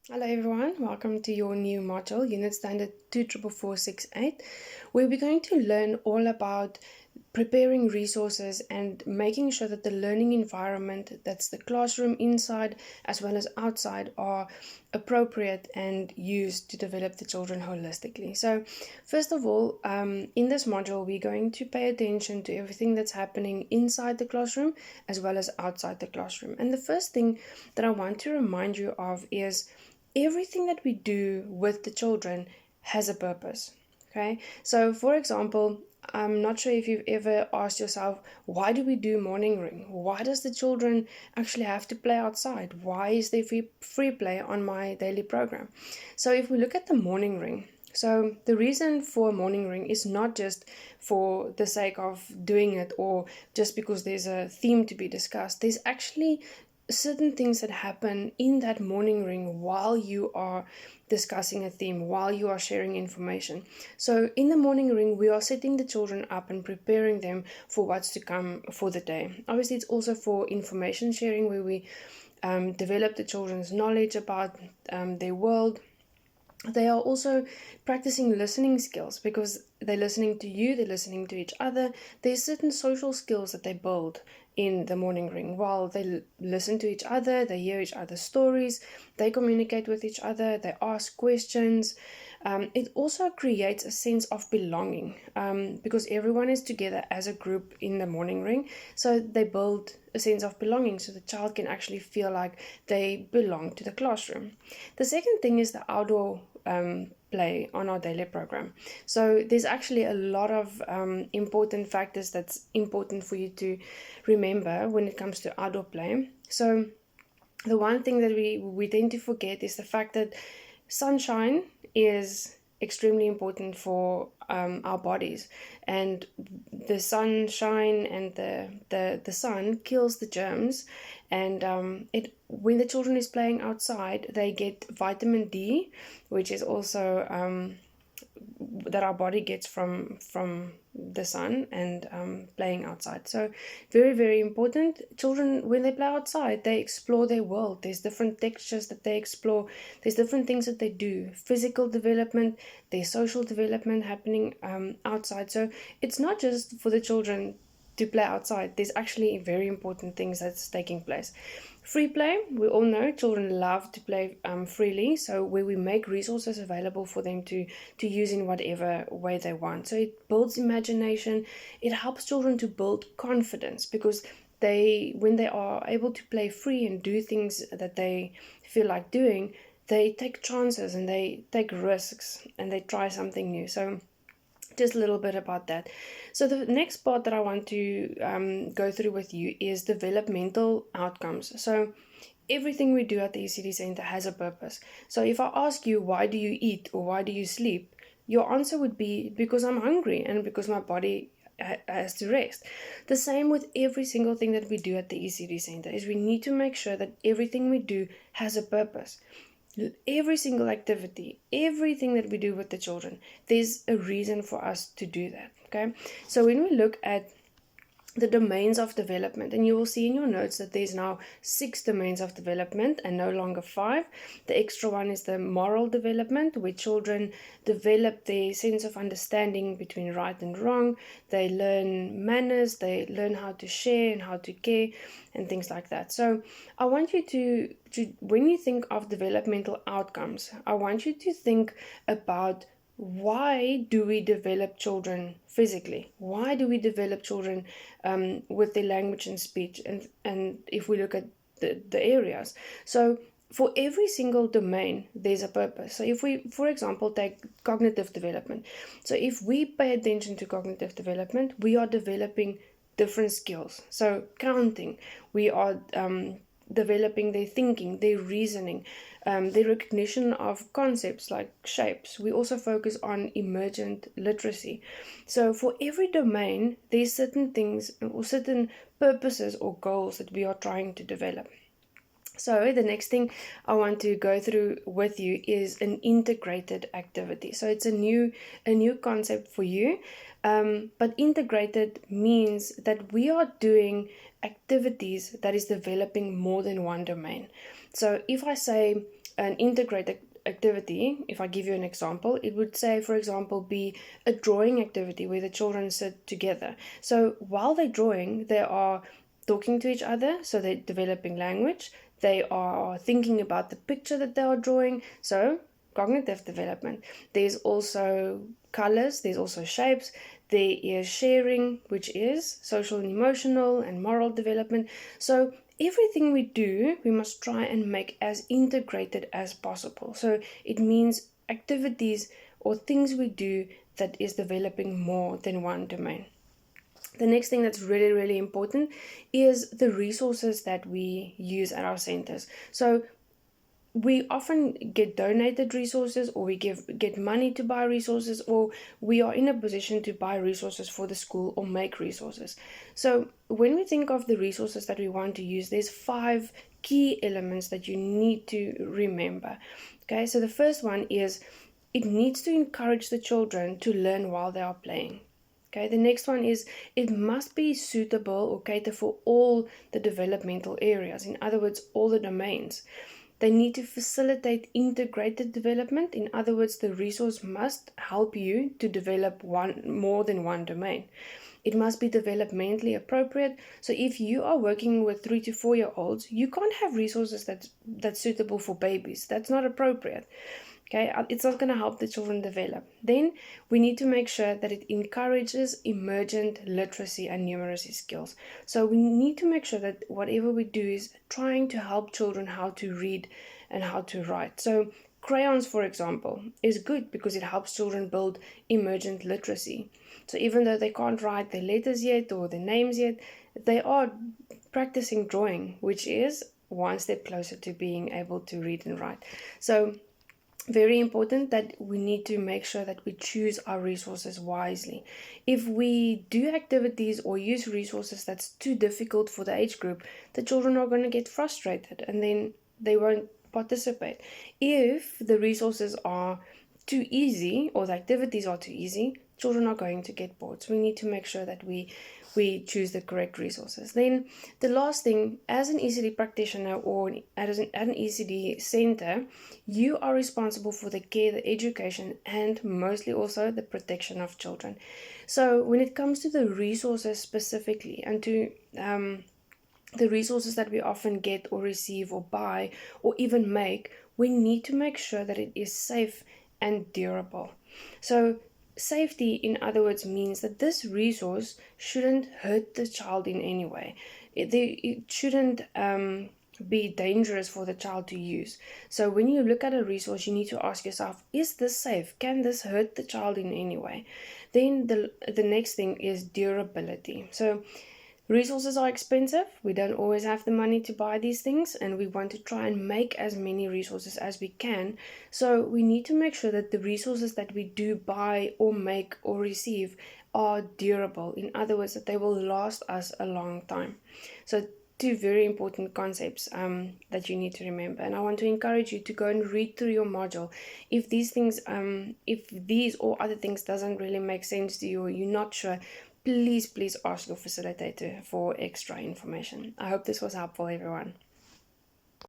Hello everyone, welcome to your new module, Unit Standard 244468, where we're going to learn all about preparing resources and making sure that the learning environment, that's the classroom inside as well as outside, are appropriate and used to develop the children holistically. So first of all, in this module, we're going to pay attention to everything that's happening inside the classroom as well as outside the classroom. And the first thing that I want to remind you of is everything that we do with the children has a purpose. Okay, so for example, I'm not sure if you've ever asked yourself, why do we do morning ring? Why does the children actually have to play outside? Why is there free play on my daily program? So if we look at the morning ring, so the reason for morning ring is not just for the sake of doing it or just because there's a theme to be discussed. There's actually certain things that happen in that morning ring while you are discussing a theme, while you are sharing information. So in the morning ring, we are setting the children up and preparing them for what's to come for the day. Obviously, it's also for information sharing, where we develop the children's knowledge about their world. They are also practicing listening skills because they're listening to you, they're listening to each other. There's certain social skills that they build in the morning ring while they listen to each other, they hear each other's stories, they communicate with each other, they ask questions. It also creates a sense of belonging because everyone is together as a group in the morning ring. So they build a sense of belonging so the child can actually feel like they belong to the classroom. The second thing is the outdoor play on our daily program. So there's actually a lot of important factors that's important for you to remember when it comes to outdoor play. So the one thing that we tend to forget is the fact that sunshine is extremely important for our bodies, and the sunshine and the sun kills the germs, and it when the children is playing outside, they get vitamin D, which is also that our body gets from the sun and playing outside. So very, very important. Children, when they play outside, they explore their world. There's different textures that they explore. There's different things that they do. Physical development, there's social development happening outside. So it's not just for the children to play outside. There's actually very important things that's taking place. Free play, we all know children love to play freely, so where we make resources available for them to use in whatever way they want. So it builds imagination, it helps children to build confidence, because when they are able to play free and do things that they feel like doing, they take chances and they take risks and they try something new. So just a little bit about that. So the next part that I want to go through with you is developmental outcomes. So everything we do at the ECD Center has a purpose. So if I ask you, why do you eat or why do you sleep? Your answer would be, because I'm hungry and because my body has to rest. The same with every single thing that we do at the ECD Center is we need to make sure that everything we do has a purpose. Every single activity, everything that we do with the children, there's a reason for us to do that. Okay, so when we look at the domains of development, and you will see in your notes that there's now 6 domains of development and no longer 5. The extra one is the moral development, where children develop their sense of understanding between right and wrong. They learn manners, they learn how to share and how to care and things like that. So I want you to when you think of developmental outcomes, I want you to think about, why do we develop children physically? Why do we develop children with their language and speech? And if we look at the areas, so for every single domain, there's a purpose. So if we, for example, take cognitive development. So if we pay attention to cognitive development, we are developing different skills. So counting, we are developing their thinking, their reasoning, their recognition of concepts like shapes. We also focus on emergent literacy. So for every domain, there's certain things or certain purposes or goals that we are trying to develop. So the next thing I want to go through with you is an integrated activity. So it's a new concept for you, but integrated means that we are doing activities that is developing more than one domain. So if I say an integrated activity, if I give you an example, it would say, for example, be a drawing activity where the children sit together. So while they're drawing, they are talking to each other, so they're developing language. They are thinking about the picture that they are drawing, so cognitive development. There's also colors, there's also shapes, there is sharing, which is social and emotional and moral development. So everything we do, we must try and make as integrated as possible. So it means activities or things we do that is developing more than one domain. The next thing that's really, really important is the resources that we use at our centers. So we often get donated resources, or we get money to buy resources, or we are in a position to buy resources for the school or make resources. So when we think of the resources that we want to use, there's 5 key elements that you need to remember. Okay, so the first one is it needs to encourage the children to learn while they are playing. Okay, the next one is it must be suitable or cater for all the developmental areas, in other words, all the domains. They need to facilitate integrated development. In other words, the resource must help you to develop more than one domain. It must be developmentally appropriate. So if you are working with 3 to 4 year olds, you can't have resources that's suitable for babies. That's not appropriate. Okay, it's not going to help the children develop. Then we need to make sure that it encourages emergent literacy and numeracy skills. So we need to make sure that whatever we do is trying to help children how to read and how to write. So crayons, for example, is good because it helps children build emergent literacy. So even though they can't write their letters yet or their names yet, they are practicing drawing, which is one step closer to being able to read and write. So very important that we need to make sure that we choose our resources wisely. If we do activities or use resources that's too difficult for the age group, the children are going to get frustrated and then they won't participate. If the resources are too easy or the activities are too easy, children are going to get bored. So we need to make sure that we choose the correct resources. Then the last thing, as an ECD practitioner or at an ECD center, you are responsible for the care, the education, and mostly also the protection of children. So when it comes to the resources specifically and to the resources that we often get or receive or buy or even make, we need to make sure that it is safe and durable. So safety, in other words, means that this resource shouldn't hurt the child in any way. It shouldn't be dangerous for the child to use. So when you look at a resource, you need to ask yourself, is this safe? Can this hurt the child in any way? Then the next thing is durability. So resources are expensive. We don't always have the money to buy these things, and we want to try and make as many resources as we can. So we need to make sure that the resources that we do buy or make or receive are durable. In other words, that they will last us a long time. So 2 very important concepts that you need to remember. And I want to encourage you to go and read through your module. If these things, if these or other things doesn't really make sense to you or you're not sure, please ask your facilitator for extra information. I hope this was helpful, everyone.